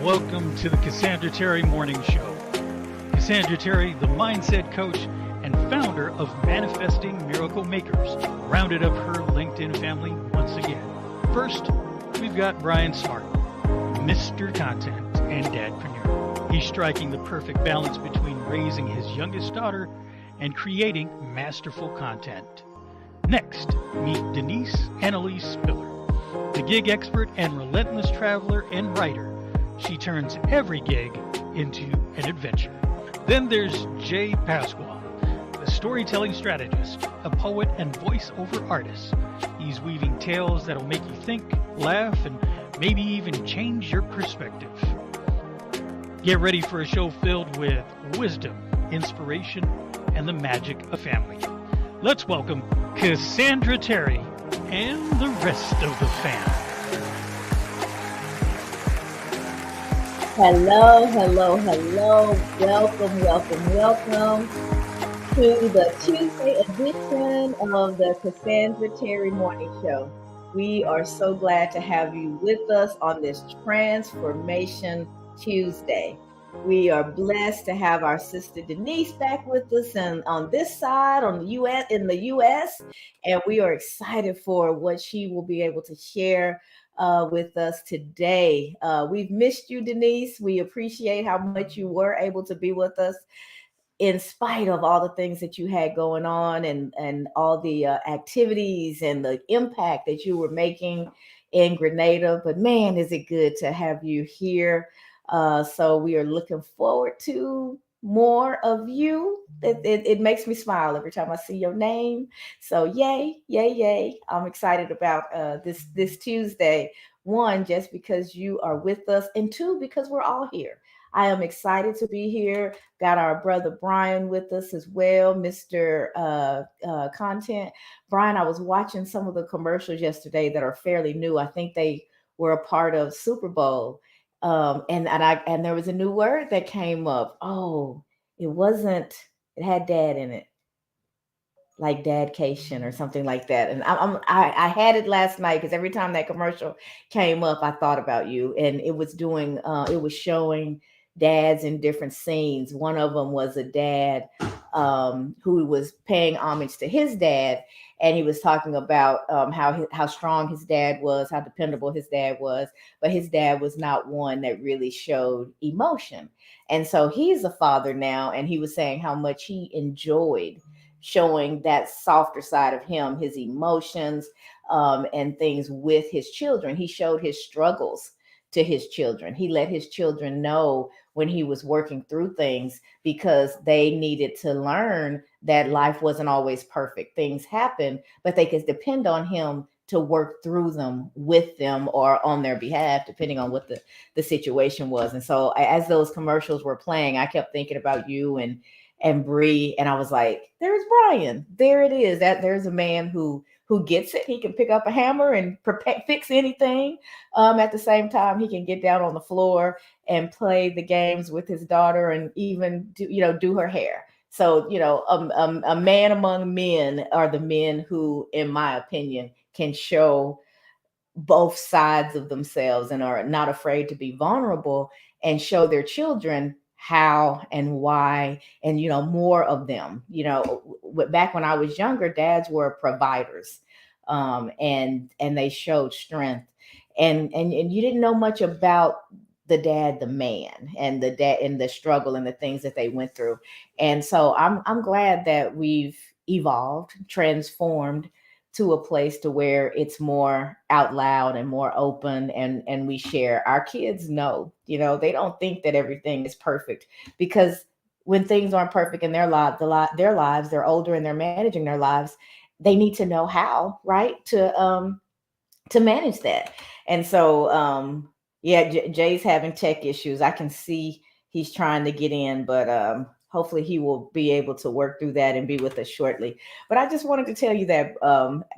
Welcome to the Cassandra Terry Morning Show. Cassandra Terry, the mindset coach and founder of Manifesting Miracle Makers, rounded up her LinkedIn family once again. First, we've got Brian Smart, Mr. Content and Dadpreneur. He's striking the perfect balance between raising his youngest daughter and creating masterful content. Next, meet Denise Annalise Spiller, the gig expert and relentless traveler and writer. She turns every gig into an adventure. Then there's Jay Pasquale, the storytelling strategist, a poet and voiceover artist. He's weaving tales that'll make you think, laugh, and maybe even change your perspective. Get ready for a show filled with wisdom, inspiration, and the magic of family. Let's welcome Cassandra Terry and the rest of the fam. Hello. Welcome to the Tuesday edition of the Cassandra Terry Morning Show. We are so glad to have you with us on this Transformation Tuesday. We are blessed to have our sister Denise back with us and on this side in the US, and we are excited for what she will be able to share with us today. We've missed you, Denise. We appreciate how much you were able to be with us in spite of all the things that you had going on and all the activities and the impact that you were making in Grenada. But man, is it good to have you here. So we are looking forward to more of you. It makes me smile every time I see your name. So yay. I'm excited about this Tuesday. One, just because you are with us, and two, because we're all here. I am excited to be here. Got our brother Brian with us as well, Mr. Content. Brian, I was watching some of the commercials yesterday that are fairly new. I think they were a part of Super Bowl. And there was a new word that came up. Oh, it had dad in it, like dadcation or something like that. And I had it last night because every time that commercial came up, I thought about you. And it was showing dads in different scenes. One of them was a dad who was paying homage to his dad. And he was talking about how strong his dad was, how dependable his dad was. But his dad was not one that really showed emotion. And so he's a father now. And he was saying how much he enjoyed showing that softer side of him, his emotions and things with his children. He showed his struggles to his children. He let his children know when he was working through things because they needed to learn that life wasn't always perfect. Things happen, but they could depend on him to work through them with them or on their behalf, depending on what the situation was. And so as those commercials were playing, I kept thinking about you and Bree, and I was like, there's Brian. There it is. There's a man who gets it. He can pick up a hammer and fix anything. At the same time, he can get down on the floor and play the games with his daughter and even do her hair. So, a man among men are the men who, in my opinion, can show both sides of themselves and are not afraid to be vulnerable and show their children how and why, and more of them. Back when I was younger, dads were providers, and they showed strength, and you didn't know much about the dad, the man, and the dad, and the struggle and the things that they went through. And so I'm glad that we've evolved, transformed to a place to where it's more out loud and more open, and we share. Our kids know, they don't think that everything is perfect, because when things aren't perfect in their lives, they're older and they're managing their lives. They need to know how, right, to manage that. And so, Jay's having tech issues. I can see he's trying to get in, but hopefully he will be able to work through that and be with us shortly. But I just wanted to tell you that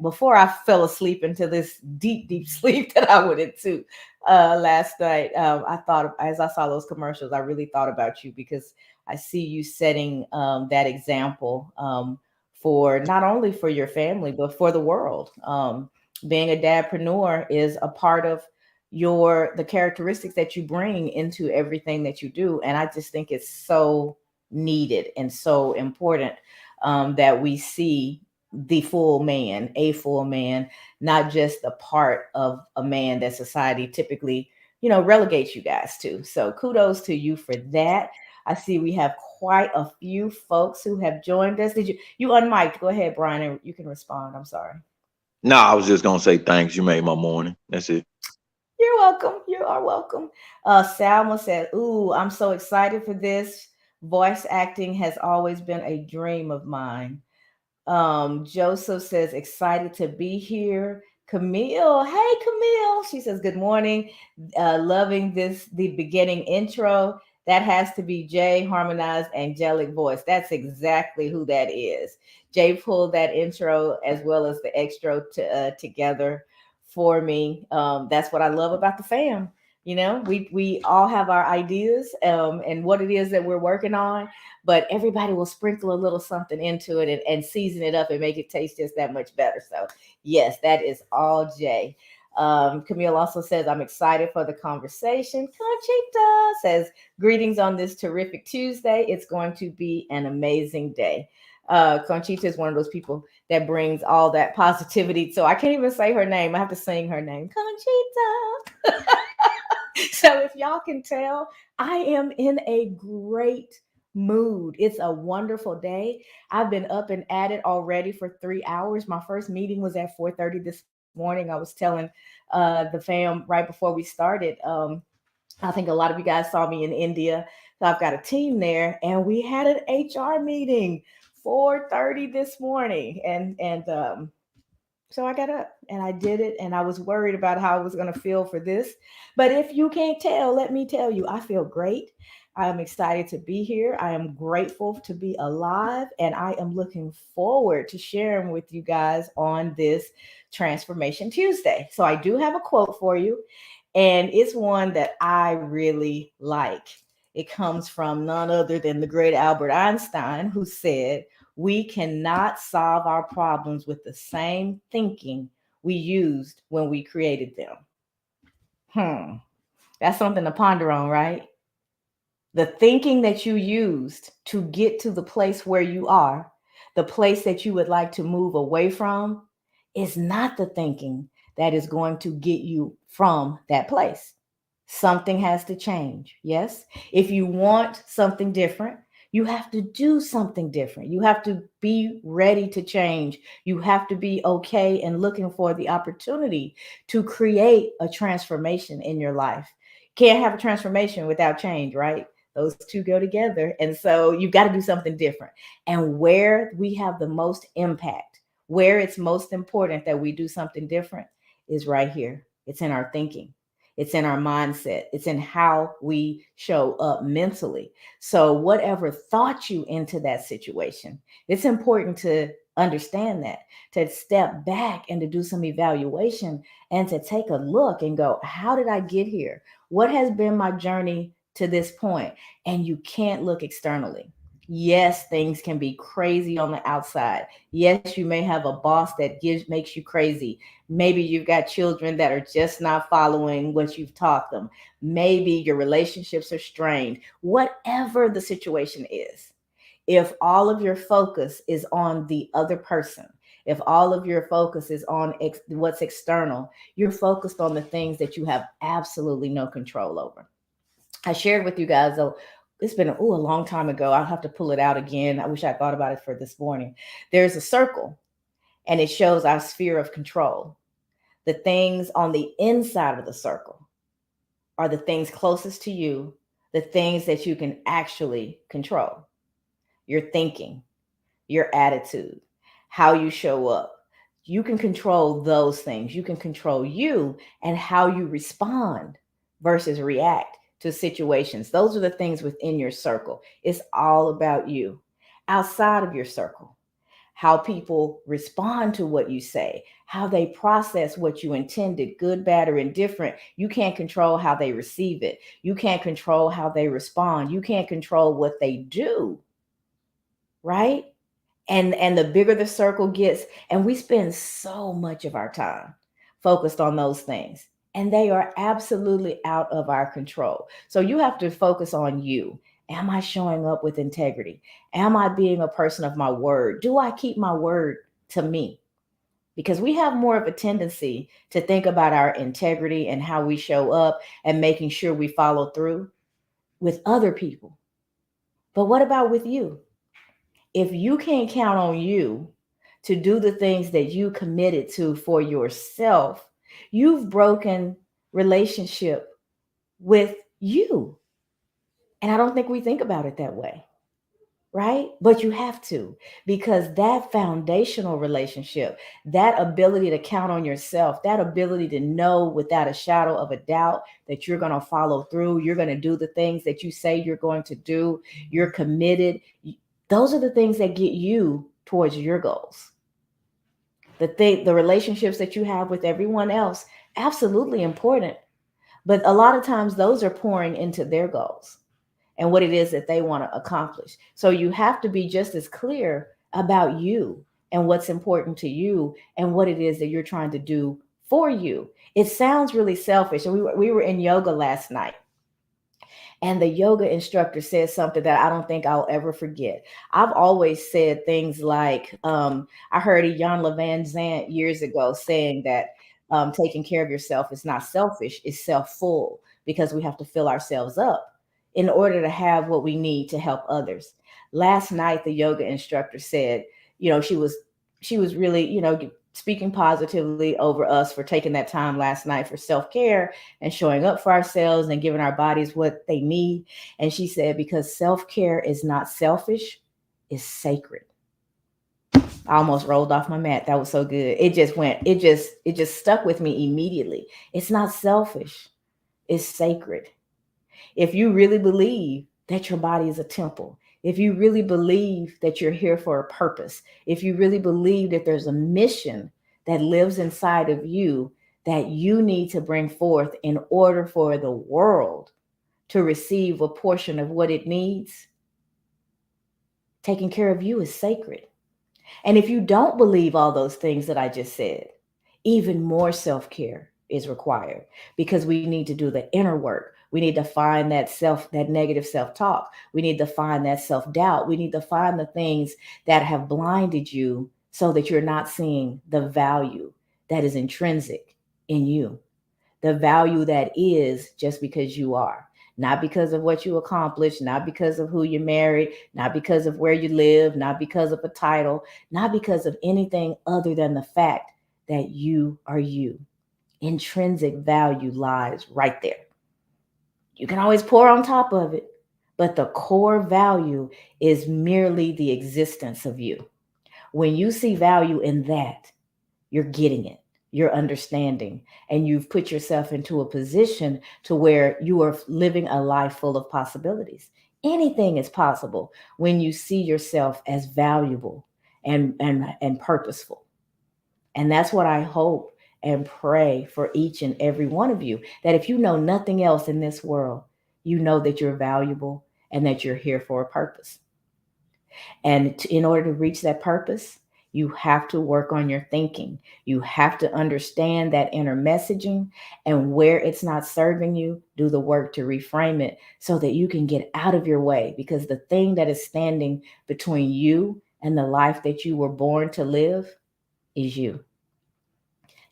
before I fell asleep into this deep sleep that I went into last night, I thought, as I saw those commercials, I really thought about you, because I see you setting that example for not only for your family, but for the world. Being a dadpreneur is a part of the characteristics that you bring into everything that you do. And I just think it's so needed and so important, that we see the full man, a full man, not just the part of a man that society typically, relegates you guys to. So kudos to you for that. I see we have quite a few folks who have joined us. Did you unmiked? Go ahead, Brian, and you can respond. I'm sorry. No, I was just gonna say thanks. You made my morning. That's it. You're welcome. You are welcome. Salma said, "Ooh, I'm so excited for this. Voice acting has always been a dream of mine." Joseph says, excited to be here. Camille, hey Camille. She says, good morning. Loving the beginning intro. That has to be Jay, harmonized angelic voice. That's exactly who that is. Jay pulled that intro as well as the extra together for me. That's what I love about the fam. We all have our ideas, and what it is that we're working on, but everybody will sprinkle a little something into it, and season it up and make it taste just that much better. So yes, that is all Jay. Camille also says, I'm excited for the conversation. Conchita says, greetings on this terrific Tuesday. It's going to be an amazing day. Conchita is one of those people that brings all that positivity. So I can't even say her name. I have to sing her name. Conchita. So if y'all can tell, I am in a great mood. It's a wonderful day. I've been up and at it already for 3 hours. My first meeting was at 4:30 this morning. I was telling the fam right before we started. I think a lot of you guys saw me in India. So I've got a team there, and we had an HR meeting 4:30 this morning, and so I got up and I did it, and I was worried about how I was going to feel for this. But if you can't tell, let me tell you, I feel great. I am excited to be here. I am grateful to be alive, and I am looking forward to sharing with you guys on this Transformation Tuesday. So I do have a quote for you, and it's one that I really like. It comes from none other than the great Albert Einstein, who said, we cannot solve our problems with the same thinking we used when we created them. That's something to ponder on, right? The thinking that you used to get to the place where you are, the place that you would like to move away from, is not the thinking that is going to get you from that place. Something has to change. Yes. If you want something different, you have to do something different. You have to be ready to change. You have to be okay and looking for the opportunity to create a transformation in your life. Can't have a transformation without change, right? Those two go together. And so you've got to do something different. And where we have the most impact, where it's most important that we do something different, is right here. It's in our thinking. It's in our mindset. It's in how we show up mentally. So, whatever thought you into that situation, it's important to understand that, to step back and to do some evaluation and to take a look and go, how did I get here? What has been my journey to this point? And you can't look externally. Yes, things can be crazy on the outside. Yes, you may have a boss that makes you crazy. Maybe you've got children that are just not following what you've taught them. Maybe your relationships are strained. Whatever the situation is, if all of your focus is on the other person, if all of your focus is on what's external, you're focused on the things that you have absolutely no control over. I shared with you guys, though, it's been a long time ago. I'll have to pull it out again. I wish I thought about it for this morning. There's a circle, and it shows our sphere of control. The things on the inside of the circle are the things closest to you, the things that you can actually control. Your thinking, your attitude, how you show up. You can control those things. You can control you and how you respond versus react to situations. Those are the things within your circle. It's all about you. Outside of your circle, how people respond to what you say, how they process what you intended, good, bad, or indifferent. You can't control how they receive it. You can't control how they respond. You can't control what they do, right? And the bigger the circle gets, and we spend so much of our time focused on those things. and they are absolutely out of our control. So you have to focus on you. Am I showing up with integrity? Am I being a person of my word? Do I keep my word to me? Because we have more of a tendency to think about our integrity and how we show up and making sure we follow through with other people. But what about with you? If you can't count on you to do the things that you committed to for yourself, you've broken relationship with you. And I don't think we think about it that way, right? But you have to, because that foundational relationship, that ability to count on yourself, that ability to know without a shadow of a doubt that you're going to follow through, you're going to do the things that you say you're going to do, you're committed. Those are the things that get you towards your goals. The relationships that you have with everyone else, absolutely important. But a lot of times those are pouring into their goals and what it is that they want to accomplish. So you have to be just as clear about you and what's important to you and what it is that you're trying to do for you. It sounds really selfish. And we were in yoga last night, and the yoga instructor said something that I don't think I'll ever forget. I've always said things like, I heard Jan Levan Zant years ago saying that taking care of yourself is not selfish, it's self full, because we have to fill ourselves up in order to have what we need to help others. Last night, the yoga instructor said, she was really, speaking positively over us for taking that time last night for self care and showing up for ourselves and giving our bodies what they need. And she said, because self care is not selfish, it's sacred. I almost rolled off my mat. That was so good. It just stuck with me immediately. It's not selfish, it's sacred. If you really believe that your body is a temple, if you really believe that you're here for a purpose, if you really believe that there's a mission that lives inside of you that you need to bring forth in order for the world to receive a portion of what it needs, taking care of you is sacred. And if you don't believe all those things that I just said, even more self care is required, because we need to do the inner work. We need to find that negative self talk. We need to find that self doubt. We need to find the things that have blinded you so that you're not seeing the value that is intrinsic in you, the value that is just because you are. Not because of what you accomplished, not because of who you married, not because of where you live, not because of a title, not because of anything other than the fact that you are you. Intrinsic value lies right there. You can always pour on top of it, but the core value is merely the existence of you. When you see value in that, you're getting it, you're understanding, and you've put yourself into a position to where you are living a life full of possibilities. Anything is possible when you see yourself as valuable and purposeful. And that's what I hope and pray for each and every one of you, that if you know nothing else in this world, you know that you're valuable and that you're here for a purpose. And in order to reach that purpose, you have to work on your thinking. You have to understand that inner messaging, and where it's not serving you, do the work to reframe it so that you can get out of your way. Because the thing that is standing between you and the life that you were born to live is you.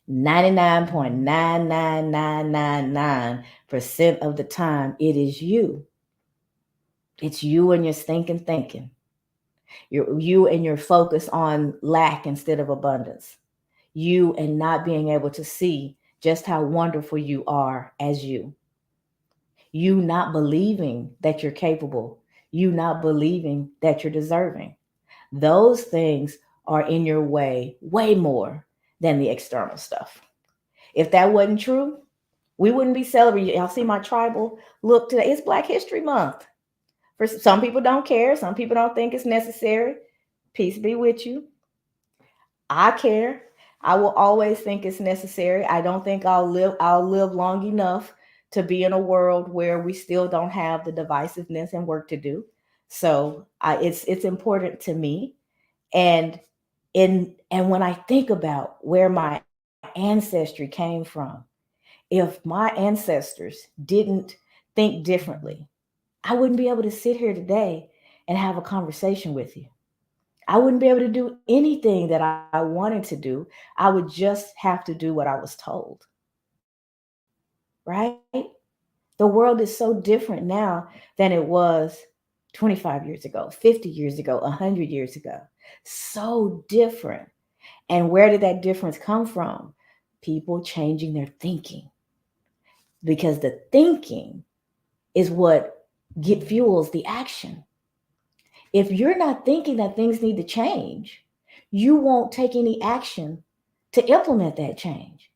99.99999% of the time, it is you. It's you and your stinking thinking. You and your focus on lack instead of abundance. You and not being able to see just how wonderful you are as you. You not believing that you're capable. You not believing that you're deserving. Those things are in your way more than the external stuff. If that wasn't true, we wouldn't be celebrating. Y'all see my tribal look today. It's Black History Month. For some people don't care. Some people don't think it's necessary. Peace be with you. I care. I will always think it's necessary. I don't think I'll live long enough to be in a world where we still don't have the divisiveness and work to do. So it's important to me. And and when I think about where my ancestry came from, If my ancestors didn't think differently, I wouldn't be able to sit here today and have a conversation with you. I wouldn't be able to do anything that I wanted to do. I would just have to do what I was told, right? The world is so different now than it was 25 years ago, 50 years ago, 100 years ago. So different. And where did that difference come from? People changing their thinking, because the thinking is what fuels the action. If you're not thinking that things need to change, you won't take any action to implement that change.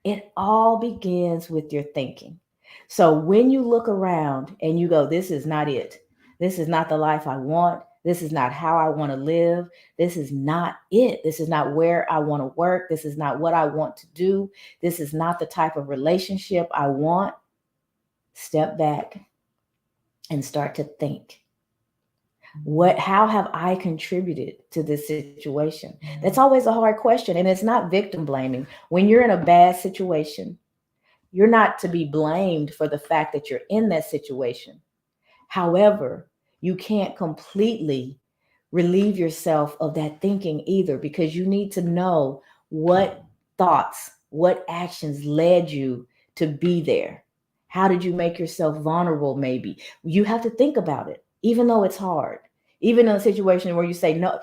It all begins with your thinking. So when you look around and you go, this is not it. This is not the life I want. This is not how I want to live. This is not it. This is not where I want to work. This is not what I want to do. This is not the type of relationship I want. Step back and start to think. How have I contributed to this situation? That's always a hard question, and it's not victim blaming. When you're in a bad situation, you're not to be blamed for the fact that you're in that situation. However, you can't completely relieve yourself of that thinking either, because you need to know what thoughts, what actions led you to be there. How did you make yourself vulnerable? Maybe you have to think about it, even though it's hard. Even in a situation where you say, no,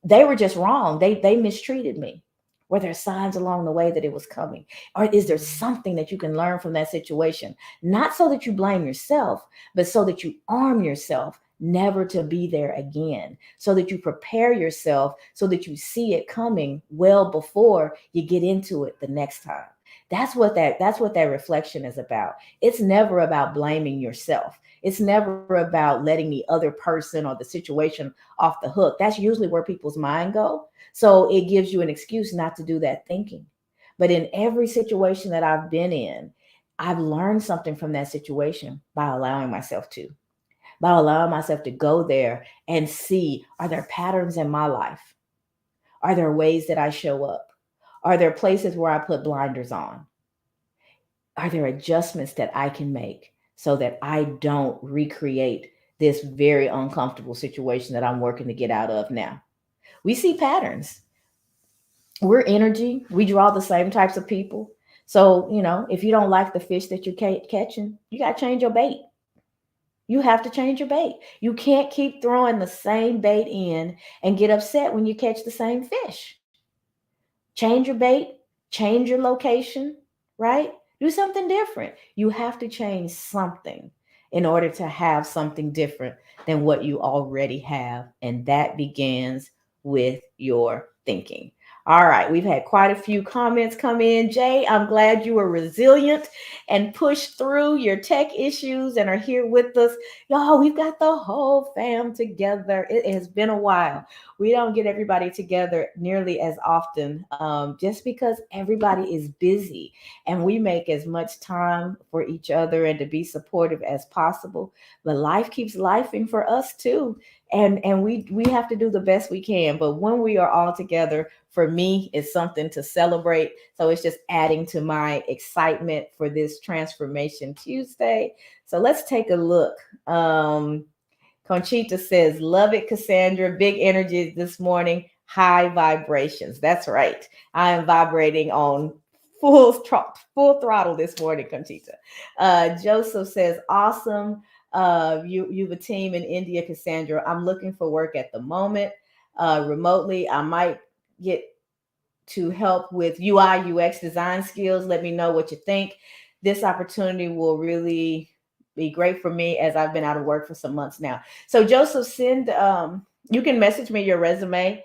they were just wrong. They mistreated me. Were there signs along the way that it was coming? Or is there something that you can learn from that situation? Not so that you blame yourself, but so that you arm yourself never to be there again. So that you prepare yourself, so that you see it coming well before you get into it the next time. That's what that reflection is about. It's never about blaming yourself. It's never about letting the other person or the situation off the hook. That's usually where people's mind go. So it gives you an excuse not to do that thinking. But in every situation that I've been in, I've learned something from that situation by allowing myself to go there and see, are there patterns in my life? Are there ways that I show up? Are there places where I put blinders on? Are there adjustments that I can make so that I don't recreate this very uncomfortable situation that I'm working to get out of now? We see patterns. We're energy. We draw the same types of people. So, if you don't like the fish that you're catching, you got to change your bait. You have to change your bait. You can't keep throwing the same bait in and get upset when you catch the same fish. Change your bait, change your location, right? Do something different. You have to change something in order to have something different than what you already have. And that begins with your thinking. All right, we've had quite a few comments come in. Jay, I'm glad you were resilient and pushed through your tech issues and are here with us. Y'all, we've got the whole fam together. It has been a while. We don't get everybody together nearly as often, just because everybody is busy, and we make as much time for each other and to be supportive as possible. But life keeps lifing for us too. And we have to do the best we can. But when we are all together, for me, it's something to celebrate. So it's just adding to my excitement for this Transformation Tuesday. So let's take a look. Conchita says, love it, Cassandra. Big energy this morning. High vibrations. That's right. I am vibrating on full throttle this morning, Conchita. Joseph says, awesome. You've a team in India, Cassandra. I'm looking for work at the moment. Remotely, I might get to help with UI, UX design skills. Let me know what you think. This opportunity will really be great for me, as I've been out of work for some months now. So Joseph, you can message me your resume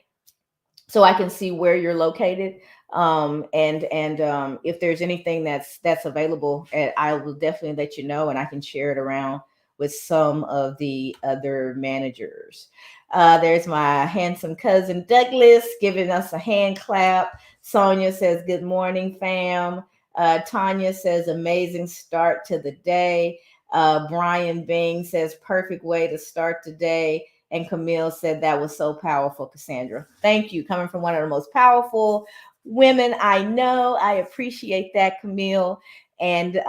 so I can see where you're located. And if there's anything that's available, I will definitely let you know, and I can share it around with some of the other managers. There's my handsome cousin Douglas giving us a hand clap. Sonia says, good morning, fam. Tanya says, amazing start to the day. Brian Bing says, perfect way to start the day. And Camille said, that was so powerful, Cassandra. Thank you. Coming from one of the most powerful women I know. I appreciate that, Camille. And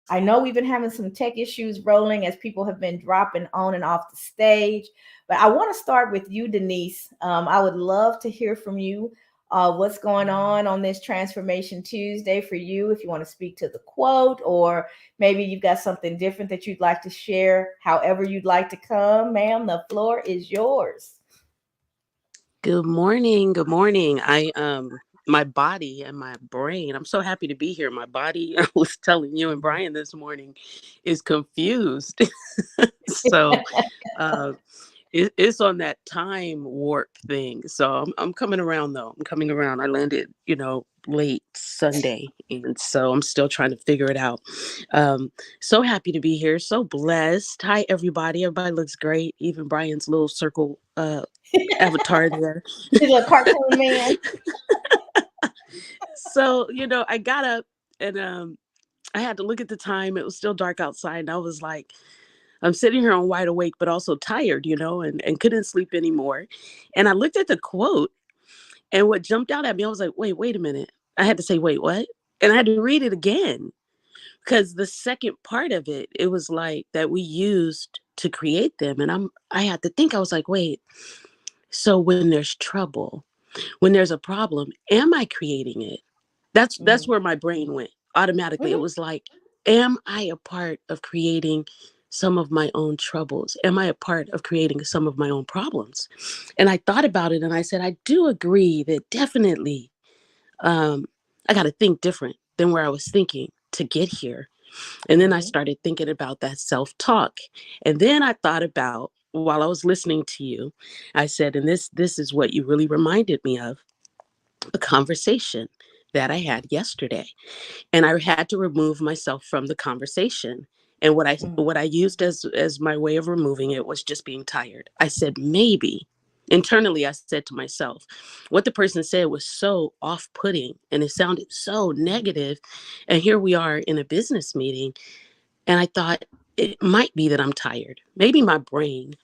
I know we've been having some tech issues rolling as people have been dropping on and off the stage. But I want to start with you, Denise. I would love to hear from you. What's going on this Transformation Tuesday for you? If you want to speak to the quote, or maybe you've got something different that you'd like to share, however you'd like to come, ma'am, the floor is yours. Good morning. Good morning. My body and my brain, I'm so happy to be here. My body, I was telling you and Brian this morning, is confused. So uh it's on that time warp thing. So I'm coming around though. I'm coming around. I landed, late Sunday. And so I'm still trying to figure it out. So happy to be here. So blessed. Hi, everybody. Everybody looks great. Even Brian's little circle avatar there. He's a cartoon man. So, I got up and I had to look at the time. It was still dark outside. And I was like, I'm sitting here on wide awake, but also tired, and couldn't sleep anymore. And I looked at the quote, and what jumped out at me, I was like, wait a minute. I had to say, wait, what? And I had to read it again because the second part of it, it was like that we used to create them. And I had to think, I was like, wait, so when there's trouble, when there's a problem, am I creating it? That's Mhm. where my brain went automatically. It Mhm. was like, am I a part of creating some of my own troubles? Am I a part of creating some of my own problems? And I thought about it and I said, I do agree that definitely I got to think different than where I was thinking to get here. And then I Mhm. started thinking about that self-talk. And then I thought about while I was listening to you, I said, and this is what you really reminded me of, a conversation that I had yesterday, and I had to remove myself from the conversation. And Mhm. what I used as my way of removing it was just being tired. I said, maybe internally, I said to myself, what the person said was so off-putting and it sounded so negative. And here we are in a business meeting, and I thought it might be that I'm tired. Maybe my brain,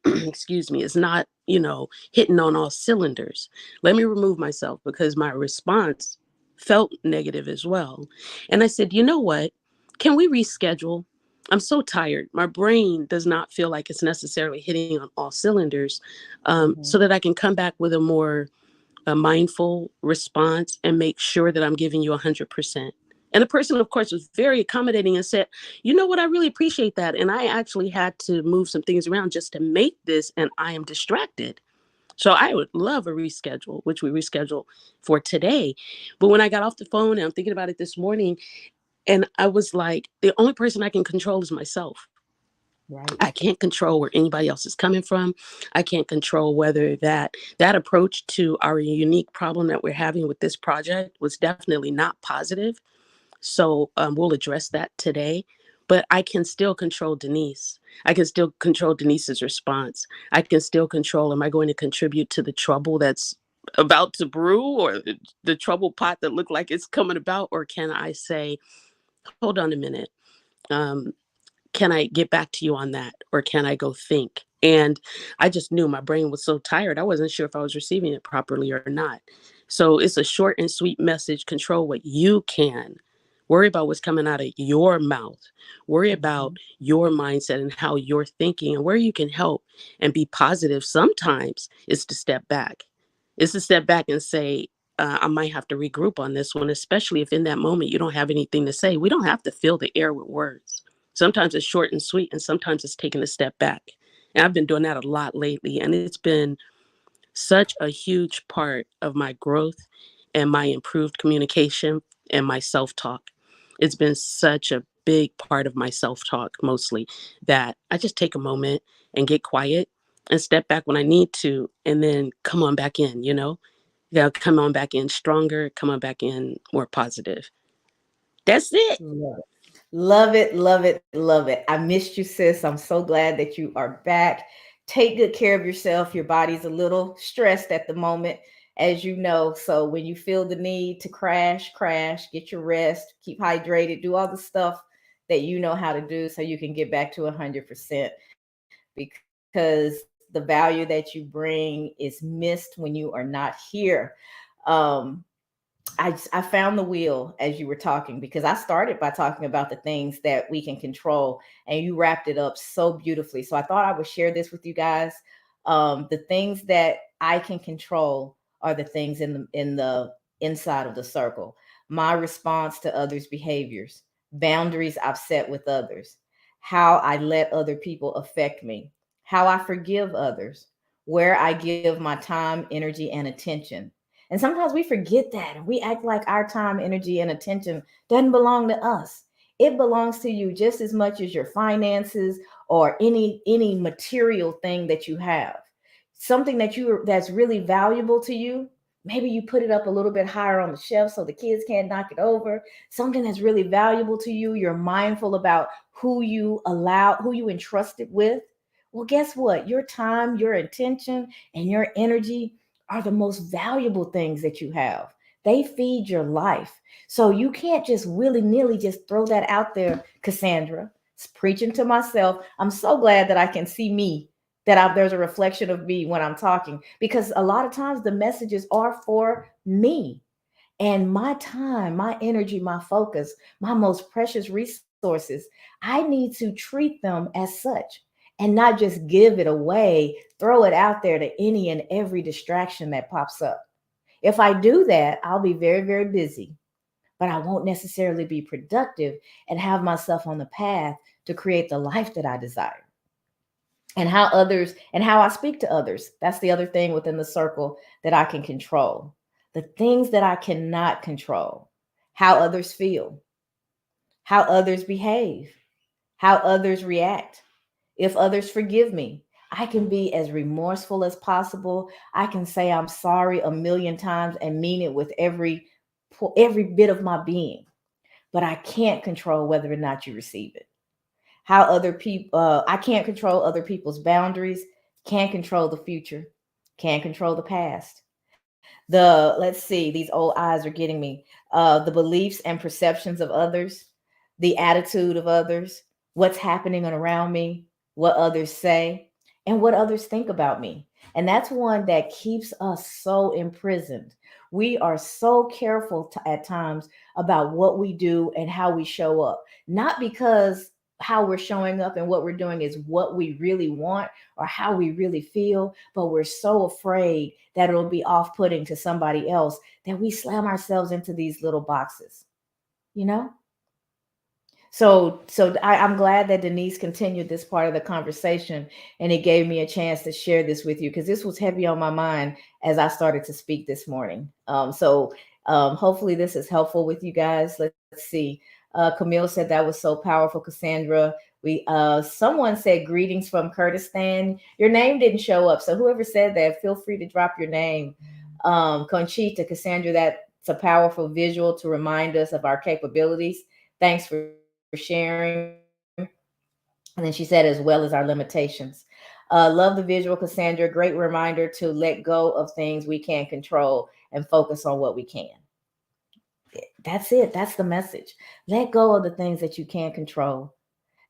excuse me, is not, hitting on all cylinders. Let me remove myself because my response felt negative as well. And I said, you know what? Can we reschedule? I'm so tired. My brain does not feel like it's necessarily hitting on all cylinders, so Mhm. that I can come back with a mindful response and make sure that I'm giving you 100%. And the person, of course, was very accommodating and said, you know what, I really appreciate that. And I actually had to move some things around just to make this, and I am distracted. So I would love a reschedule, which we reschedule for today. But when I got off the phone and I'm thinking about it this morning, and I was like, the only person I can control is myself. Right. I can't control where anybody else is coming from. I can't control whether that approach to our unique problem that we're having with this project was definitely not positive. So we'll address that today. But I can still control Denise. I can still control Denise's response. I can still control, am I going to contribute to the trouble that's about to brew, or the trouble pot that looked like it's coming about? Or can I say, hold on a minute. Um, can I get back to you on that? Or can I go think? And I just knew my brain was so tired. I wasn't sure if I was receiving it properly or not. So it's a short and sweet message. Control what you can. Worry about what's coming out of your mouth. Worry about Mhm. your mindset and how you're thinking and where you can help and be positive. Sometimes it's to step back. It's to step back and say, I might have to regroup on this one, especially if in that moment you don't have anything to say. We don't have to fill the air with words. Sometimes it's short and sweet, and sometimes it's taking a step back. And I've been doing that a lot lately, and it's been such a huge part of my growth and my improved communication and my self talk. It's been such a big part of my self talk, mostly, that I just take a moment and get quiet and step back when I need to, and then come on back in, They'll come on back in stronger, come on back in more positive. That's it. Love it. Love it, love it, love it. I missed you, sis. I'm so glad that you are back. Take good care of yourself. Your body's a little stressed at the moment, as you know. So when you feel the need to crash, crash, get your rest, keep hydrated, do all the stuff that you know how to do so you can get back to 100%, because the value that you bring is missed when you are not here. Um, I found the wheel as you were talking, because I started by talking about the things that we can control, and you wrapped it up so beautifully. So I thought I would share this with you guys. The things that I can control are the things in the inside of the circle. My response to others' behaviors, boundaries I've set with others, how I let other people affect me, how I forgive others, where I give my time, energy, and attention. And sometimes we forget that and we act like our time, energy, and attention doesn't belong to us. It belongs to you just as much as your finances or any material thing that you have. Something that's really valuable to you. Maybe you put it up a little bit higher on the shelf so the kids can't knock it over. Something that's really valuable to you. You're mindful about who you entrust it with. Well, guess what? Your time, your attention, and your energy are the most valuable things that you have. They feed your life. So you can't just willy nilly just throw that out there, Cassandra. It's preaching to myself. I'm so glad that I can see me, there's a reflection of me when I'm talking, because a lot of times the messages are for me and my time, my energy, my focus, my most precious resources. I need to treat them as such and not just give it away, throw it out there to any and every distraction that pops up. If I do that, I'll be very, very busy, but I won't necessarily be productive and have myself on the path to create the life that I desire. And how I speak to others. That's the other thing within the circle that I can control. The things that I cannot control, how others feel, how others behave, how others react. If others forgive me, I can be as remorseful as possible. I can say I'm sorry a million times and mean it with every bit of my being. But I can't control whether or not you receive it. How other people, I can't control other people's boundaries, can't control the future, can't control the past. Let's see, these old eyes are getting me. The beliefs and perceptions of others, the attitude of others, what's happening around me, what others say, and what others think about me. And that's one that keeps us so imprisoned. We are so careful at times about what we do and how we show up, not because how we're showing up and what we're doing is what we really want or how we really feel, but we're so afraid that it'll be off putting to somebody else that we slam ourselves into these little boxes, you know? I'm glad that Denise continued this part of the conversation and it gave me a chance to share this with you because this was heavy on my mind as I started to speak this morning. Hopefully this is helpful with you guys. Let's see. Camille said that was so powerful, Cassandra. Someone said greetings from Kurdistan. Your name didn't show up, so whoever said that, feel free to drop your name. Conchita, Cassandra, that's a powerful visual to remind us of our capabilities. Thanks for sharing. And then she said, as well as our limitations. Love the visual, Cassandra. Great reminder to let go of things we can't control and focus on what we can. That's it. That's the message. Let go of the things that you can't control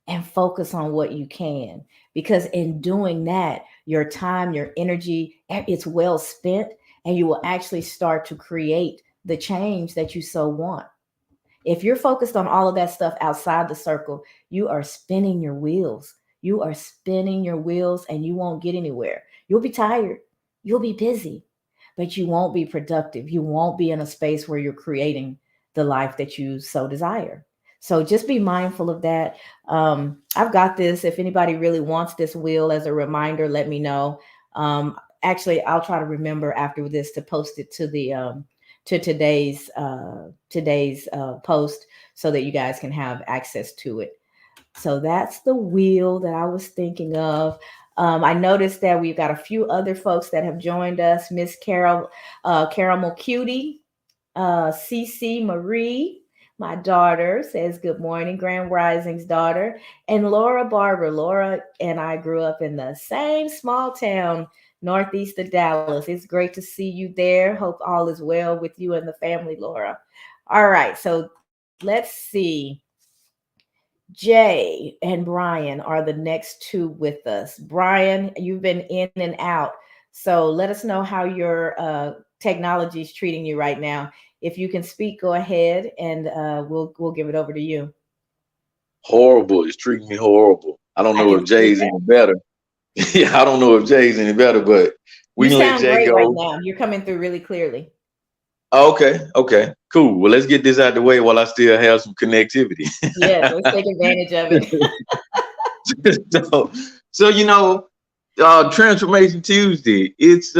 and focus on what you can. Because in doing that, your time, your energy, it's well spent, and you will actually start to create the change that you so want. If you're focused on all of that stuff outside the circle, you are spinning your wheels. You are spinning your wheels and you won't get anywhere. You'll be tired. You'll be busy, but you won't be productive. You won't be in a space where you're creating the life that you so desire. So just be mindful of that. I've got this. If anybody really wants this wheel as a reminder, let me know. Actually, I'll try to remember after this to post it to the to today's post so that you guys can have access to it. So that's the wheel that I was thinking of. I noticed that we've got a few other folks that have joined us. Miss Carol, Caramel Cutie, CC Marie, my daughter, says good morning, Grand Rising's daughter, and Laura Barber. Laura and I grew up in the same small town northeast of Dallas. It's great to see you there. Hope all is well with you and the family, Laura. All right, so let's see. Jay and Brian are the next two with us. Brian, you've been in and out. So let us know how your technology is treating you right now. If you can speak, go ahead, and we'll give it over to you. Horrible. It's treating me horrible. I don't I know can if see Jay's that. any better. Yeah, I don't know if Jay's any better, but we You can let sound Jay great right go. now. You're coming through really clearly. Oh, okay, cool. Well, let's get this out the way while I still have some connectivity. Yes, let's take advantage of it. so, so Transformation Tuesday. It's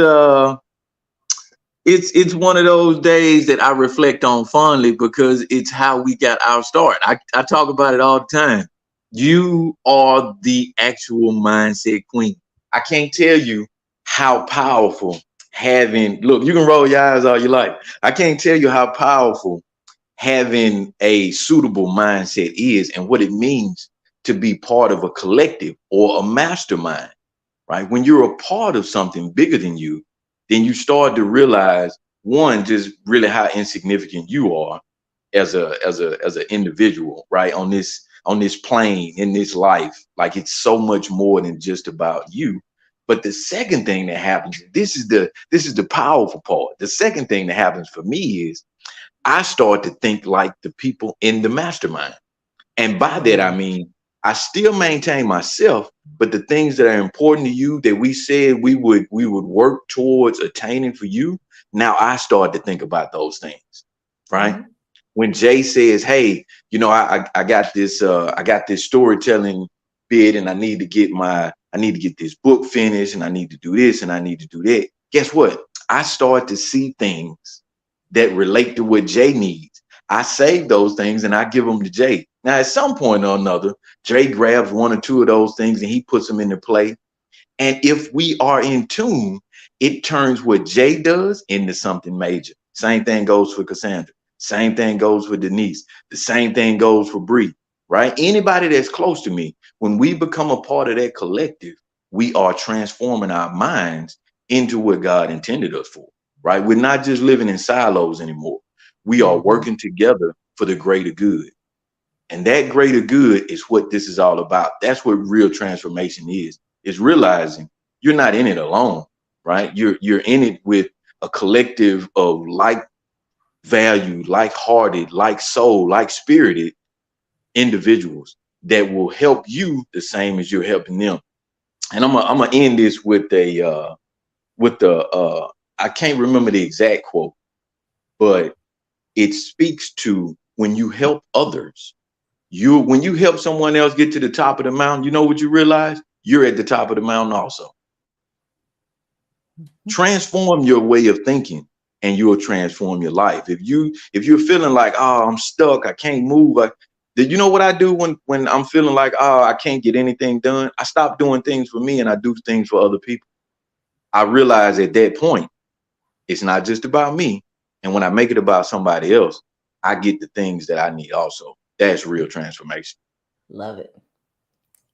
one of those days that I reflect on fondly because it's how we got our start. I talk about it all the time. You are the actual mindset queen. I can't tell you how powerful look, you can roll your eyes all you like. I can't tell you how powerful having a suitable mindset is and what it means to be part of a collective or a mastermind, right? When you're a part of something bigger than you, then you start to realize, one, just really how insignificant you are as an individual, right? On this plane in this life. Like, it's so much more than just about you. But the second thing that happens, this is the powerful part. The second thing that happens for me is I start to think like the people in the mastermind. And by that, I mean, I still maintain myself, but the things that are important to you that we said we would work towards attaining for you, now I start to think about those things, right? Mhm. When Jay says, "Hey, I got this storytelling bid, and I need to get this book finished, and I need to do this, and I need to do that." Guess what? I start to see things that relate to what Jay needs. I save those things and I give them to Jay. Now, at some point or another, Jay grabs one or two of those things and he puts them into play. And if we are in tune, it turns what Jay does into something major. Same thing goes for Cassandra. Same thing goes for Denise. The same thing goes for Bree, right? Anybody that's close to me, when we become a part of that collective, we are transforming our minds into what God intended us for, right? We're not just living in silos anymore. We are Mhm. working together for the greater good. And that greater good is what this is all about. That's what real transformation is realizing you're not in it alone, right? You're in it with a collective of like valued, like hearted, like soul, like spirited individuals that will help you the same as you're helping them. And I'm gonna end this with the I can't remember the exact quote, but it speaks to when you help others. When you help someone else get to the top of the mountain, you know what you realize? You're at the top of the mountain also. Transform your way of thinking and you'll transform your life. If you're feeling like, oh, I'm stuck, I can't move, did you know what I do when I'm feeling like, oh, I can't get anything done? I stop doing things for me and I do things for other people. I realize at that point, it's not just about me. And when I make it about somebody else, I get the things that I need also. That's real transformation. Love it.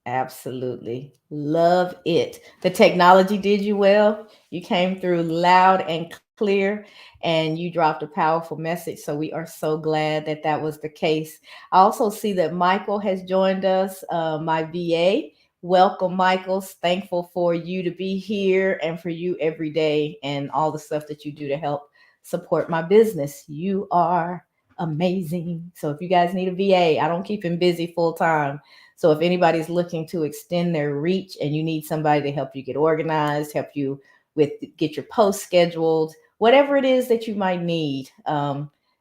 Absolutely. Love it. The technology did you well. You came through loud and clear and you dropped a powerful message. So we are so glad that that was the case. I also see that Michael has joined us, my VA. Welcome, Michael's. Thankful for you to be here and for you every day and all the stuff that you do to help support my business. You are amazing. So if you guys need a VA, I don't keep him busy full time. So if anybody's looking to extend their reach and you need somebody to help you get organized, help you with get your posts scheduled, whatever it is that you might need,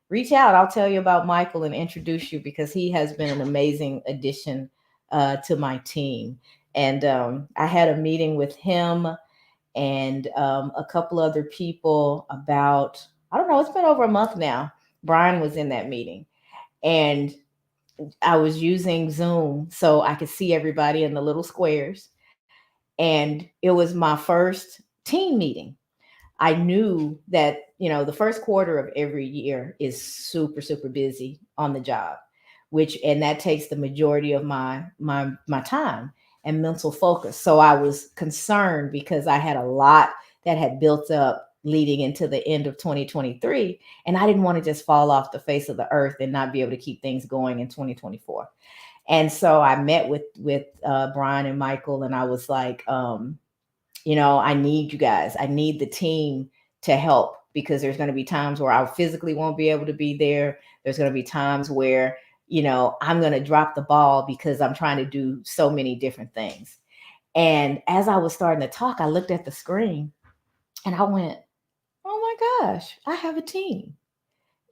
reach out. I'll tell you about Michael and introduce you because he has been an amazing addition to my team. And I had a meeting with him and a couple other people about, I don't know, it's been over a month now. Brian was in that meeting. And I was using Zoom so I could see everybody in the little squares. And it was my first team meeting. I knew that, the first quarter of every year is super, super busy on the job, and that takes the majority of my time and mental focus. So I was concerned because I had a lot that had built up leading into the end of 2023. And I didn't want to just fall off the face of the earth and not be able to keep things going in 2024. And so I met with Brian and Michael, and I was like, I need you guys. I need the team to help because there's going to be times where I physically won't be able to be there. There's going to be times where, I'm going to drop the ball because I'm trying to do so many different things. And as I was starting to talk, I looked at the screen and I went, oh my gosh, I have a team.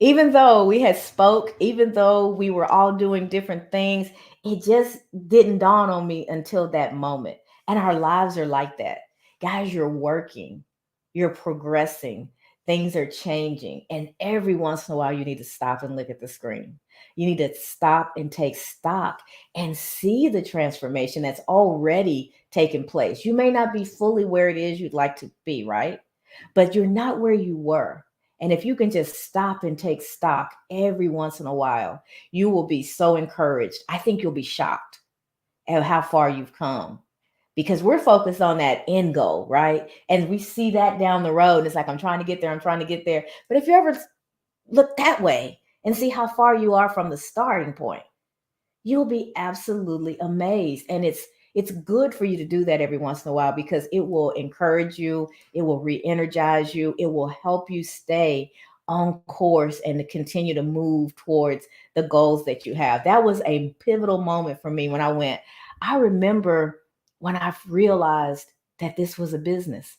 Even though we had spoke, even though we were all doing different things, it just didn't dawn on me until that moment. And our lives are like that. Guys, you're working, you're progressing, things are changing. And every once in a while, you need to stop and look at the screen. You need to stop and take stock and see the transformation that's already taken place. You may not be fully where it is you'd like to be, right? But you're not where you were. And if you can just stop and take stock every once in a while, you will be so encouraged. I think you'll be shocked at how far you've come, because we're focused on that end goal, right? And we see that down the road. It's like, I'm trying to get there. I'm trying to get there. But if you ever look that way and see how far you are from the starting point, you'll be absolutely amazed. And it's good for you to do that every once in a while, because it will encourage you, it will re-energize you, it will help you stay on course and to continue to move towards the goals that you have. That was a pivotal moment for me when I remember when I realized that this was a business,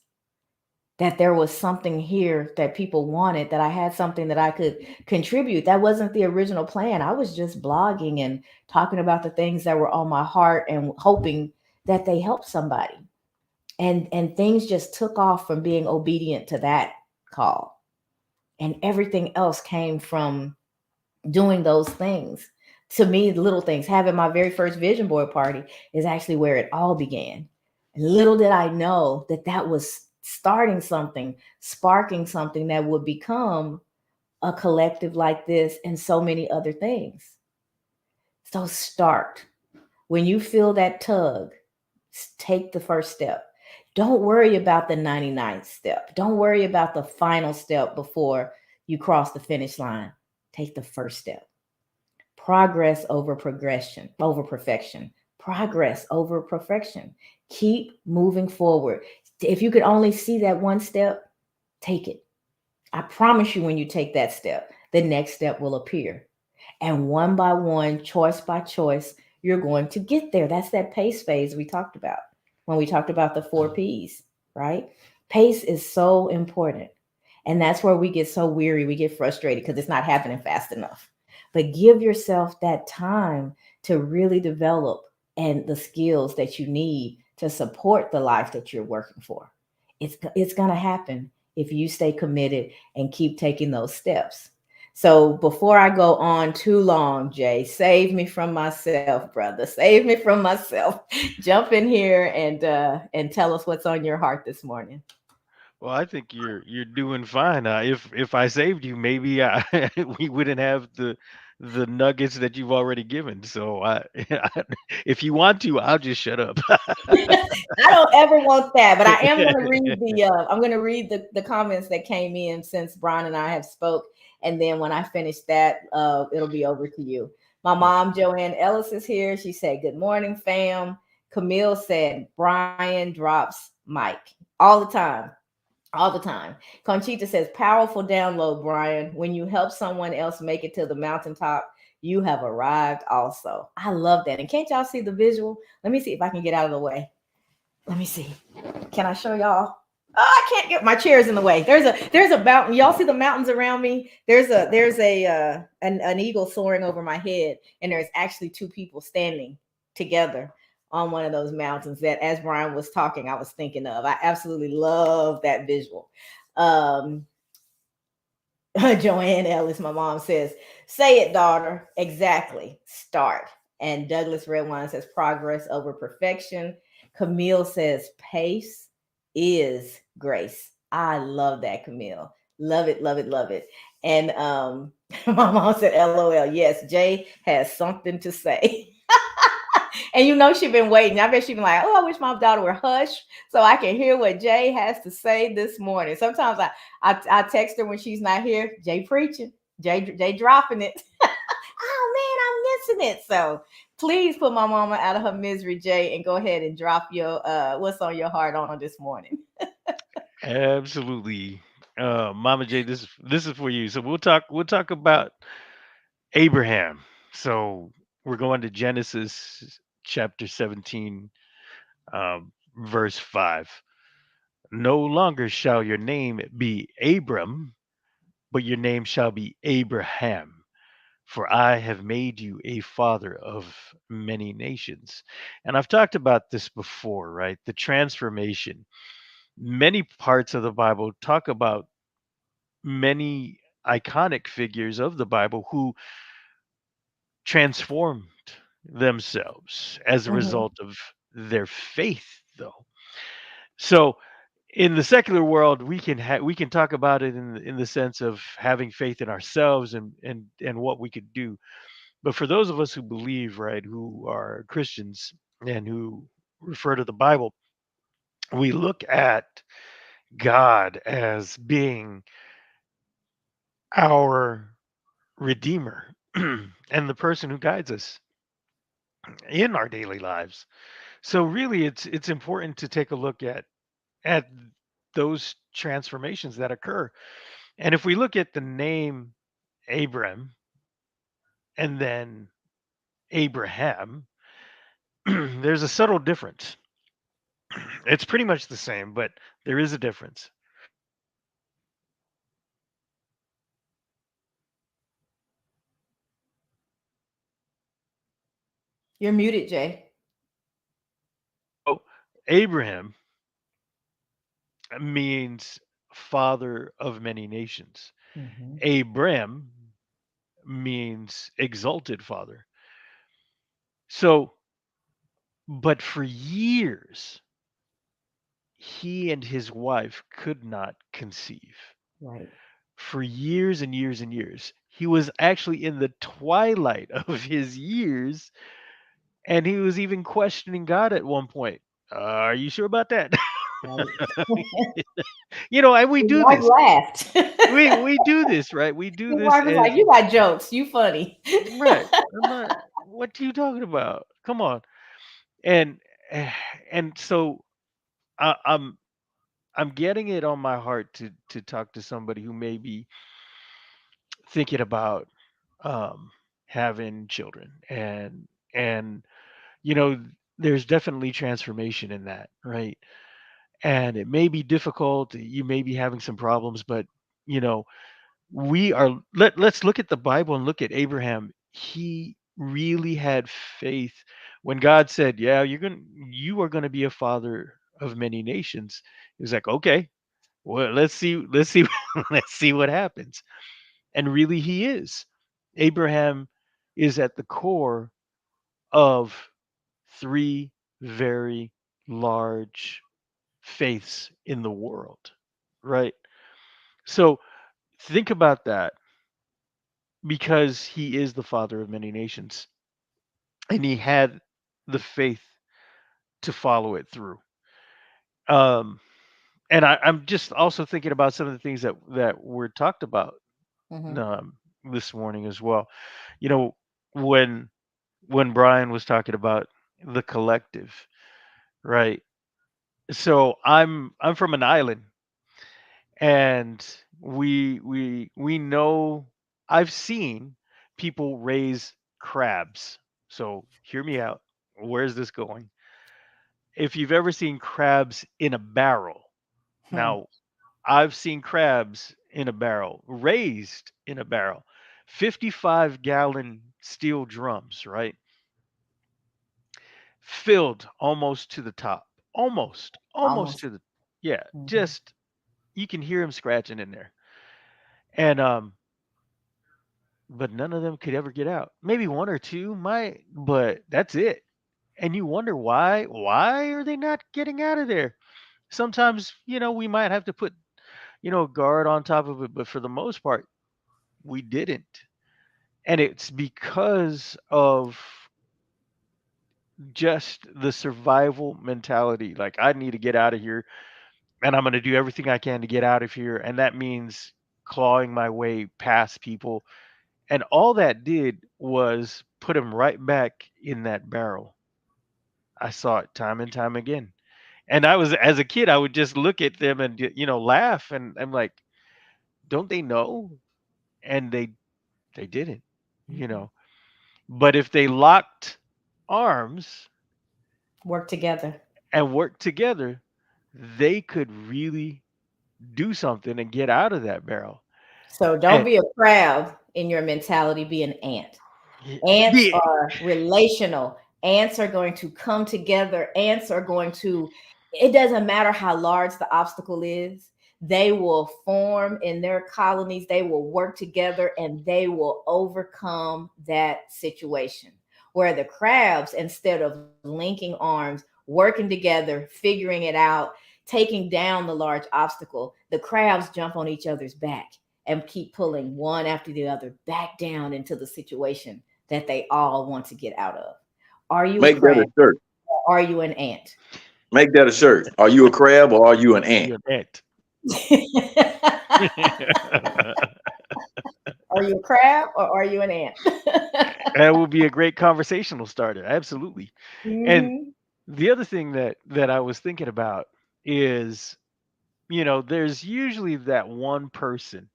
that there was something here that people wanted, that I had something that I could contribute. That wasn't the original plan. I was just blogging and talking about the things that were on my heart and hoping that they helped somebody. And things just took off from being obedient to that call. And everything else came from doing those things. To me, the little things, having my very first vision board party is actually where it all began. And little did I know that that was starting something, sparking something that would become a collective like this and so many other things. So start. When you feel that tug, take the first step. Don't worry about the 99th step. Don't worry about the final step before you cross the finish line. Take the first step. Progress over progression, over perfection. Progress over perfection. Keep moving forward. If you could only see that one step, take it. I promise you, when you take that step, the next step will appear. And one by one, choice by choice, you're going to get there. That's that pace phase we talked about when we talked about the 4 P's, right? Pace is so important. And that's where we get so weary, we get frustrated because it's not happening fast enough. But give yourself that time to really develop and the skills that you need to support the life that you're working for. It's going to happen if you stay committed and keep taking those steps. So before I go on too long, Jay, save me from myself, brother. Save me from myself. Jump in here and tell us what's on your heart this morning. Well, I think you're doing fine. If I saved you, maybe we wouldn't have the nuggets that you've already given. So if you want to, I'll just shut up. I don't ever want that, but I am going to read I'm going to read the comments that came in since Brian and I have spoke, and then when I finish that, it'll be over to you. My mom, Joanne Ellis, is here. She said, "Good morning, fam." Camille said, "Brian drops mic all the time." All the time. Conchita says, "Powerful download, Brian. When you help someone else make it to the mountaintop, you have arrived also." I love that. And can't y'all see the visual? Let me see if I can get out of the way. Let me see. Can I show y'all? Oh, I can't get, my chair's in the way. There's a mountain. Y'all see the mountains around me? There's an eagle soaring over my head, and there's actually two people standing together on one of those mountains that, as Brian was talking, I was thinking of. I absolutely love that visual. Joanne Ellis, my mom says, "Say it, daughter." Exactly. Start. And Douglas Redwine says, "Progress over perfection." Camille says, "Pace is grace." I love that, Camille. Love it, love it, love it. And my mom said, "LOL." Yes, Jay has something to say. And she's been waiting. I bet she's been like, "Oh, I wish my daughter were hush so I can hear what Jay has to say this morning." Sometimes I text her when she's not here. Jay preaching. Jay dropping it. Oh man, I'm missing it. So please put my mama out of her misery, Jay, and go ahead and drop your what's on your heart on this morning. Absolutely. Mama J, this is for you. So we'll talk about Abraham. So we're going to Genesis chapter 17, verse 5. No longer shall your name be Abram, but your name shall be Abraham. For I have made you a father of many nations. And I've talked about this before, right? The transformation. Many parts of the Bible talk about many iconic figures of the Bible who transformed themselves as a Hmm. result of their faith, though. So in the secular world, we can talk about it in the sense of having faith in ourselves and what we could do. But for those of us who believe, right, who are Christians and who refer to the Bible, we look at God as being our redeemer and the person who guides us in our daily lives. So really it's important to take a look at those transformations that occur. And if we look at the name Abram and then Abraham, there's a subtle difference. It's pretty much the same, but there is a difference. You're muted, Jay. So Abraham means father of many nations. Hmm. Abram means exalted father. So, but for years, he and his wife could not conceive. Right. For years and years and years. He was actually in the twilight of his years, and he was even questioning God at one point. Are you sure about that? Right. And we His do wife this. laughed. We do this, right? We do His this wife was like, as "You got jokes. You funny." right. I'm not. What are you talking about? Come on. And eh, and so I'm getting it on my heart to talk to somebody who may be thinking about um, having children, and you know there's definitely transformation in that, right? And it may be difficult, you may be having some problems, but you know let's look at the Bible and look at Abraham. He really had faith when God said, yeah, you are going to be a father of many nations. He was like, okay, well, let's see let's see what happens. And really he is. Abraham is at the core of three very large faiths in the world, right? So think about that, because he is the father of many nations and he had the faith to follow it through. Um, and I'm just also thinking about some of the things that were talked about Hmm. um, this morning as well. You know, when Brian was talking about the collective, right? So I'm from an island, and we know, I've seen people raise crabs. So hear me out. Where's this going? If you've ever seen crabs in a barrel, Hmm. now I've seen crabs in a barrel, raised in a barrel, 55-gallon steel drums, right? Filled almost to the top, almost Almost. to the, yeah, Hmm. just you can hear him scratching in there. And but none of them could ever get out. Maybe one or two might, but that's it. And you wonder why? Why are they not getting out of there? Sometimes, we might have to put, a guard on top of it, but for the most part, we didn't. And it's because of just the survival mentality. Like, I need to get out of here, and I'm going to do everything I can to get out of here. And that means clawing my way past people. And all that did was put him right back in that barrel. I saw it time and time again. And I was, as a kid, I would just look at them and, laugh. And I'm like, don't they know? And they didn't, you know. But if they locked arms Work together. and worked together, they could really do something and get out of that barrel. So don't And be a crab in your mentality, be an ant. y- Ants yeah, are relational. Ants are going to come together. Ants are going to, it doesn't matter how large the obstacle is, they will form in their colonies, they will work together and they will overcome that situation. Where the crabs, instead of linking arms, working together, figuring it out, taking down the large obstacle, the crabs jump on each other's back and keep pulling one after the other back down into the situation that they all want to get out of. Are you a Make that a crab shirt. or are you an ant? Make that a shirt. Are you a crab or are you an ant? you're it. Are you a crab or are you an ant? That would be a great conversational starter. Absolutely. And Hmm. the other thing that I was thinking about is, there's usually that one person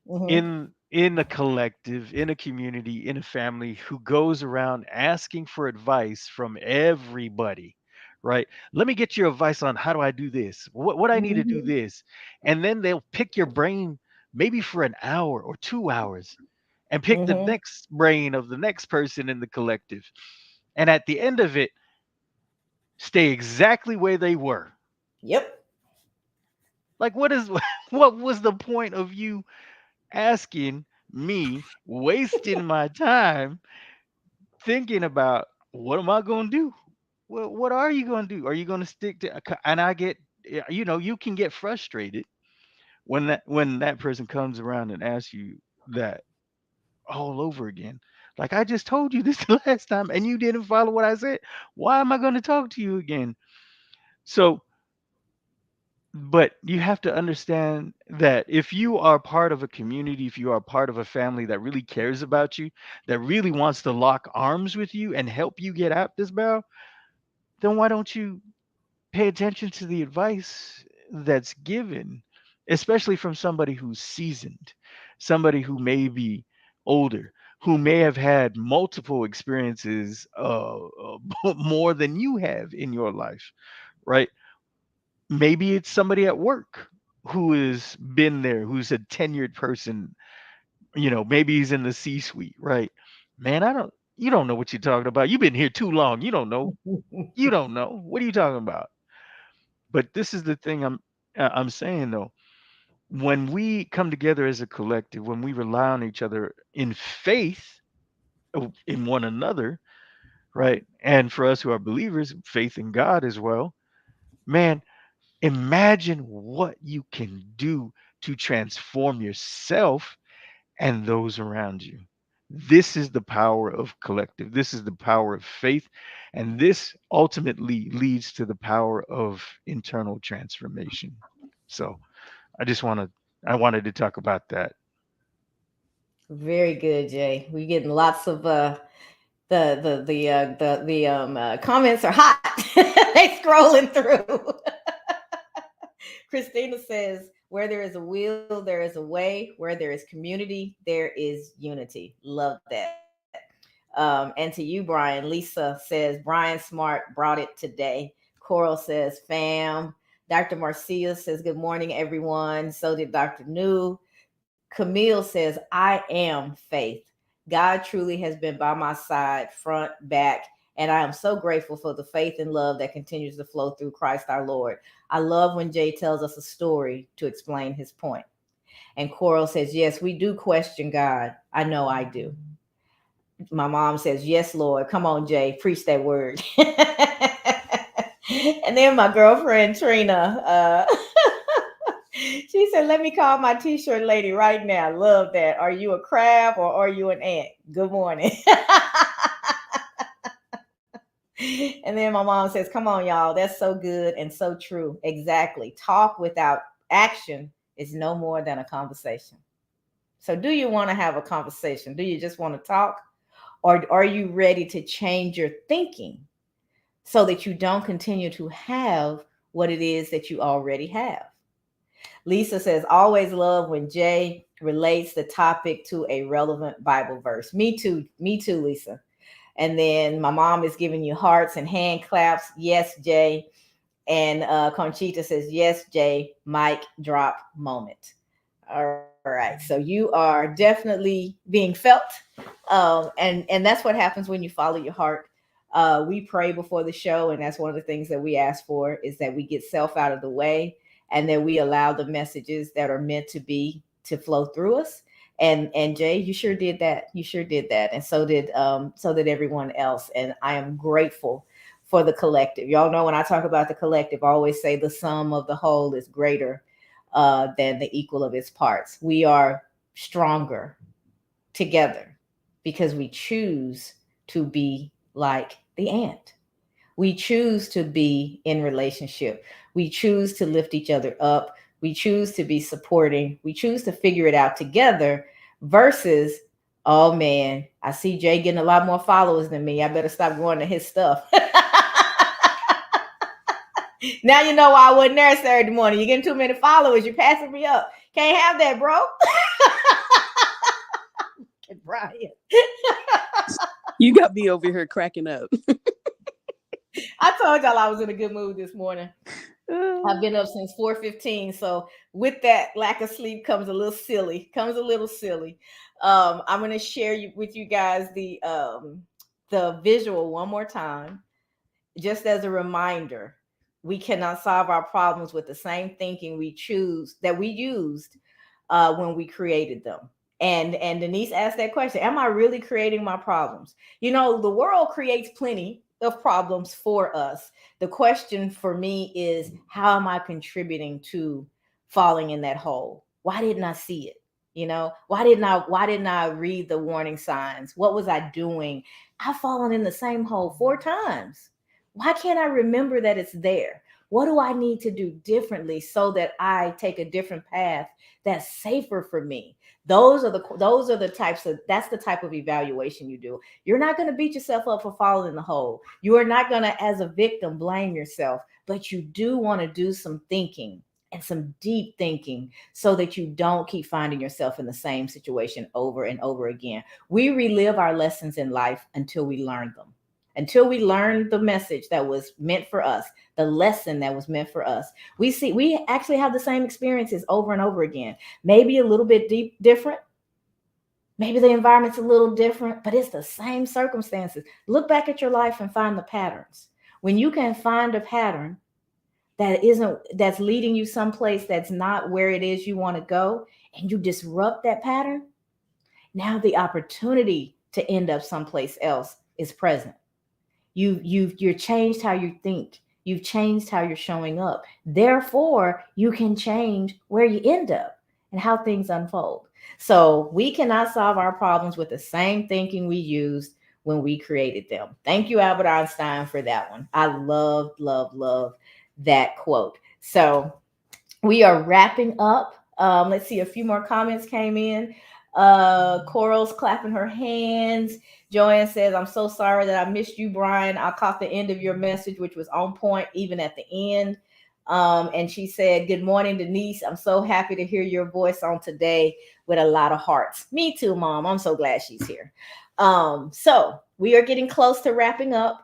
Hmm. in a collective, in a community, in a family who goes around asking for advice from everybody, right? Let me get your advice on how do I do this? What I need to do Hmm. this. And then they'll pick your brain maybe for an hour or 2 hours and pick the Hmm. next brain of the next person in the collective. And at the end of it, stay exactly where they were. Yep. Like what is what was the point of you asking me, wasting my time thinking about what am I going to do? Well, what are you going to do? Are you going to stick to? And I get, you can get frustrated when that person comes around and asks you that all over again. Like I just told you this the last time, and you didn't follow what I said. Why am I going to talk to you again? So but you have to understand that if you are part of a community, if you are part of a family that really cares about you, that really wants to lock arms with you and help you get out this barrel, then why don't you pay attention to the advice that's given, especially from somebody who's seasoned, somebody who may be older, who may have had multiple experiences more than you have in your life, right? Maybe it's somebody at work who has been there, who's a tenured person, maybe he's in the C-suite, right? Man, you don't know what you're talking about. You've been here too long. You don't know. You don't know. What are you talking about? But this is the thing I'm saying though. When we come together as a collective, when we rely on each other in faith in one another, right? And for us who are believers, faith in God as well, man, imagine what you can do to transform yourself and those around you. This is the power of collective. This is the power of faith. And this ultimately leads to the power of internal transformation. So I wanted to talk about that. Very good, Jay. We're getting lots of the comments are hot. They scrolling through. Christina says, where there is a will, there is a way. Where there is community, there is unity. Love that. And to you, Brian, Lisa says, Brian Smart brought it today. Coral says, fam. Dr. Marcia says, good morning, everyone. So did Dr. New. Camille says, I am faith. God truly has been by my side, front, back, and I am so grateful for the faith and love that continues to flow through Christ our Lord. I love when Jay tells us a story to explain his point. And Coral says, yes, we do question God. I know I do. My mom says, yes, Lord. Come on, Jay, preach that word. And then my girlfriend, Trina, she said, let me call my t-shirt lady right now. Love that. Are you a crab or are you an ant? Good morning. And then my mom says, come on, y'all. That's so good and so true. Exactly. Talk without action is no more than a conversation. So, do you want to have a conversation? Do you just want to talk? Or are you ready to change your thinking so that you don't continue to have what it is that you already have? Lisa says, always love when Jay relates the topic to a relevant Bible verse. Me too. Me too, Lisa. And then my mom is giving you hearts and hand claps. Yes, Jay. And Conchita says, yes, Jay, mic drop moment. All right. So you are definitely being felt. And that's what happens when you follow your heart. We pray before the show, and that's one of the things that we ask for is that we get self out of the way and that we allow the messages that are meant to be to flow through us. And Jay, you sure did that. You sure did that. And so did everyone else. And I am grateful for the collective. Y'all know when I talk about the collective, I always say the sum of the whole is greater than the equal of its parts. We are stronger together because we choose to be like the ant. We choose to be in relationship. We choose to lift each other up. We choose to be supporting. We choose to figure it out together versus, oh man, I see Jay getting a lot more followers than me. I better stop going to his stuff. Now you know why I wasn't there Saturday morning. You're getting too many followers. You're passing me up. Can't have that, bro. Brian. You got me over here cracking up. I told y'all I was in a good mood this morning. I've been up since 4:15. So with that lack of sleep comes a little silly. I'm going to share with you guys the visual one more time, just as a reminder. We cannot solve our problems with the same thinking we used when we created them. And Denise asked that question, am I really creating my problems? You know, the world creates plenty of problems for us. The question for me is, how am I contributing to falling in that hole? Why didn't I see it? You know, why didn't I read the warning signs? What was I doing? I've fallen in the same hole 4 times. Why can't I remember that it's there? What do I need to do differently so that I take a different path that's safer for me? That's the type of evaluation you do. You're not going to beat yourself up for falling in the hole. You are not going to, as a victim, blame yourself, but you do want to do some thinking and some deep thinking so that you don't keep finding yourself in the same situation over and over again. We relive our lessons in life until we learn them. Until we learn the message that was meant for us, the lesson that was meant for us. We actually have the same experiences over and over again. Maybe a little bit different. Maybe the environment's a little different, but it's the same circumstances. Look back at your life and find the patterns. When you can find a pattern that's leading you someplace that's not where it is you want to go, and you disrupt that pattern, now the opportunity to end up someplace else is present. You're changed how you think. You've changed how you're showing up. Therefore, you can change where you end up and how things unfold. So we cannot solve our problems with the same thinking we used when we created them. Thank you, Albert Einstein, for that one. I love, love, love that quote. So we are wrapping up. Let's see, a few more comments came in. Coral's clapping her hands. Joanne says, I'm so sorry that I missed you, Brian. I caught the end of your message, which was on point, even at the end. And she said, good morning, Denise. I'm so happy to hear your voice on today with a lot of hearts. Me too, Mom. I'm so glad she's here. So we are getting close to wrapping up.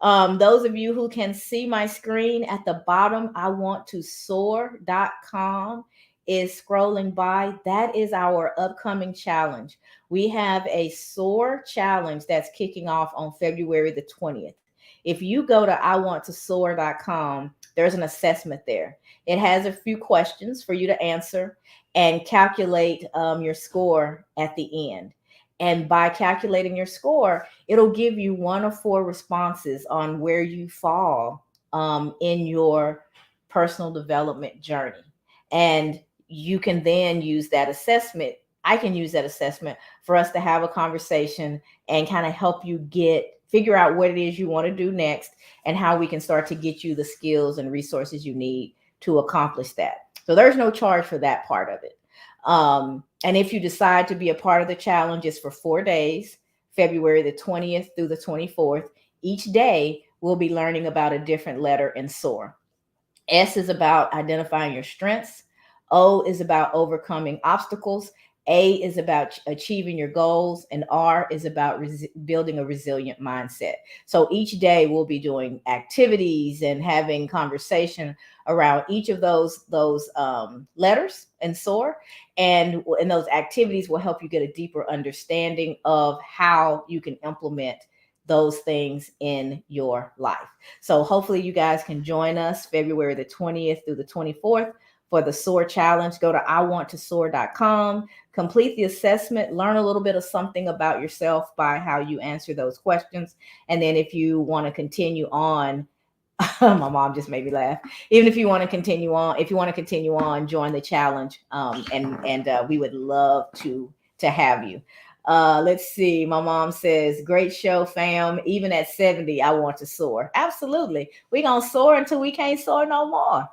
Those of you who can see my screen at the bottom, I want to soar.com is scrolling by. That is our upcoming challenge. We have a SOAR challenge that's kicking off on February the 20th. If you go to iwanttosoar.com, there's an assessment there. It has a few questions for you to answer and calculate your score at the end. And by calculating your score, it'll give you 1 of 4 responses on where you fall in your personal development journey. And you can then use that assessment. I can use that assessment for us to have a conversation and kind of help you figure out what it is you want to do next and how we can start to get you the skills and resources you need to accomplish that. So there's no charge for that part of it. And if you decide to be a part of the challenge, it's for 4 days, February the 20th through the 24th. Each day, we'll be learning about a different letter in SOAR. S is about identifying your strengths. O is about overcoming obstacles. A is about achieving your goals, and R is about building a resilient mindset. So each day we'll be doing activities and having conversation around each of those letters and SOAR, and those activities will help you get a deeper understanding of how you can implement those things in your life. So hopefully you guys can join us February the 20th through the 24th for the SOAR challenge. Go to iwanttosoar.com, complete the assessment, learn a little bit of something about yourself by how you answer those questions. And then if you want to continue on, my mom just made me laugh. Even if you want to continue on, join the challenge. And we would love to have you. Let's see. My mom says, great show, fam. Even at 70, I want to soar. Absolutely. We're going to soar until we can't soar no more.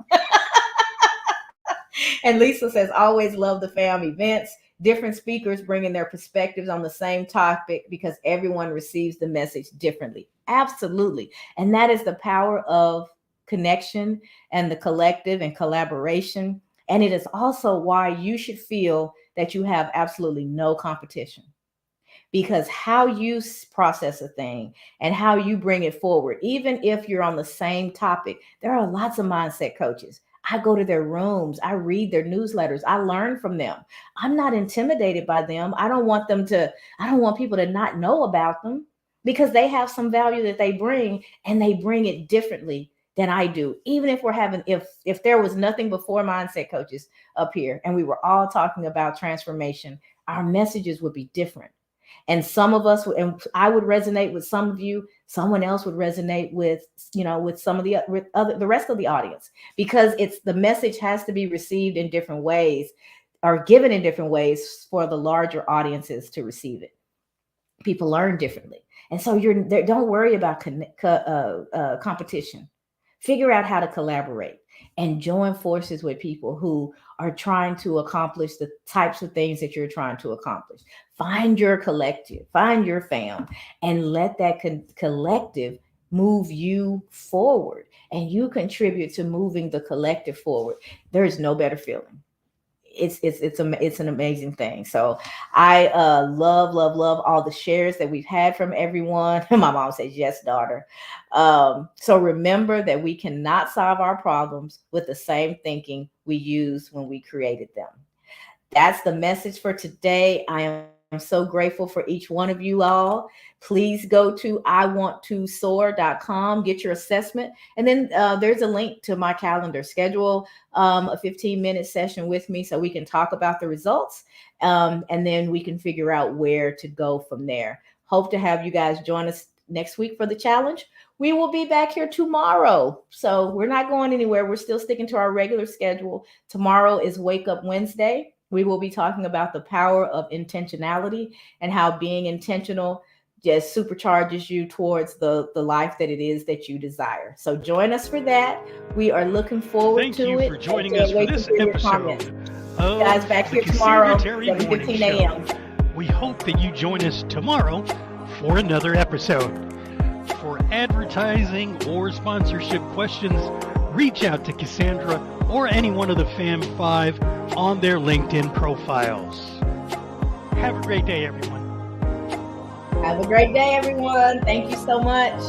And Lisa says, always love the fam events. Different speakers bringing their perspectives on the same topic because everyone receives the message differently. Absolutely. And that is the power of connection and the collective and collaboration. And it is also why you should feel that you have absolutely no competition. Because how you process a thing and how you bring it forward, even if you're on the same topic, there are lots of mindset coaches. I go to their rooms. I read their newsletters. I learn from them. I'm not intimidated by them. I don't want people to not know about them because they have some value that they bring, and they bring it differently than I do. Even if if there was nothing before mindset coaches up here and we were all talking about transformation, our messages would be different. And some of us, and I would resonate with some of you, someone else would resonate with some of the rest of the audience, because the message has to be received in different ways or given in different ways for the larger audiences to receive it. People learn differently. And so don't worry about competition. Figure out how to collaborate and join forces with people who are trying to accomplish the types of things that you're trying to accomplish. Find your collective, find your fam, and let that collective move you forward, and you contribute to moving the collective forward. There is no better feeling. It's an amazing thing. So I love all the shares that we've had from everyone. My mom says, yes, daughter. So remember that we cannot solve our problems with the same thinking we used when we created them. That's the message for today. I am so grateful for each one of you all. Please go to iwanttosoar.com, get your assessment. And then there's a link to my calendar. Schedule a 15-minute session with me so we can talk about the results. And then we can figure out where to go from there. Hope to have you guys join us next week for the challenge. We will be back here tomorrow. So we're not going anywhere. We're still sticking to our regular schedule. Tomorrow is Wake Up Wednesday. We will be talking about the power of intentionality and how being intentional just supercharges you towards the life that it is that you desire. So join us for that. We are looking forward to it. Thank you for joining us for this episode of guys back here tomorrow, Terry 7:15 a.m. We hope that you join us tomorrow for another episode. For advertising or sponsorship questions, reach out to Cassandra or any one of the Fam5 on their LinkedIn profiles. Have a great day, everyone. Have a great day, everyone. Thank you so much.